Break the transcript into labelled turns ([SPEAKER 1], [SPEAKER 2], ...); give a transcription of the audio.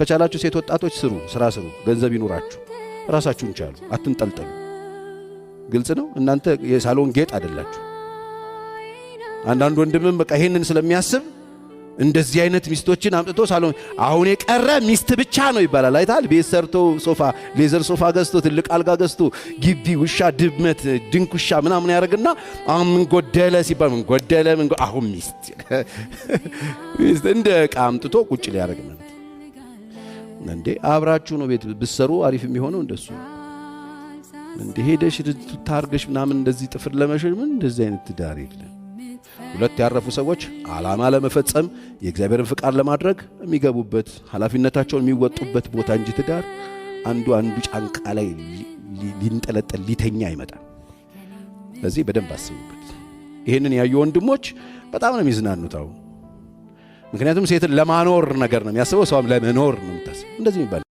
[SPEAKER 1] ከቻላችሁ ሴት ወጣቶች ስሩ፣ ስራ ስሩ፣ ገንዘብ ይኑራችሁ፣ ራሳችሁን ቻሉ፣ አትንጠልጠሉ። ግልጽ ነው። እናንተ የሳሎን ጌጥ አይደላችሁ። አንዳንድ ወንድምም በቃ ይሄንን ስለሚያስብ እንደዚህ አይነት ሚስቶችን አምጥቶ ሳሎን አሁን የቀረ ሚስት ብቻ ነው ይባላል። አይታል ቤት ሰርቶ ሶፋ ሌዘር ሶፋ ገዝቶ ትልቅ አልጋ ገዝቶ ግቢ ውሻ ድመት ድንክ ውሻ ምናምን ያደርግና አሁን ምን ጎደለ ሲባል ምን ጎደለ ምን አሁን ሚስት እንደ ዕቃ አምጥቶ ቁጭ ሊያደርግ ነው እንዴ? አብራችሁ ነው ቤት ብትሰሩ አሪፍ የሚሆነው እንደሱ እንዴ? ሄደሽ ታርገሽ ምናምን እንደዚህ ጥፍር ለመሸሽ ምን እንደዚህ አይነት ትዳር የለም። ሁለት ያረፉ ሰዎች ዓላማ ለመፈጸም የእግዚአብሔርን ፍቃድ ለማድረግ የሚገቡበት ኃላፊነታቸውን የሚወጡበት ቦታ እንጂ ትዳር አንዱ ጫንቃ ላይ ሊንጠለጠል ሊተኛ አይመጣም። ስለዚህ በደንብ አስቡበት። ይሄንን ያዩ ወንድሞች በጣም ነው የሚዝናኑት። ምክንያቱም ሴትን ለማኖር ነገር ነው የሚያስበው፣ ሰውም ለመኖር ነው የምታስበው። እንደዚህ ይባላል።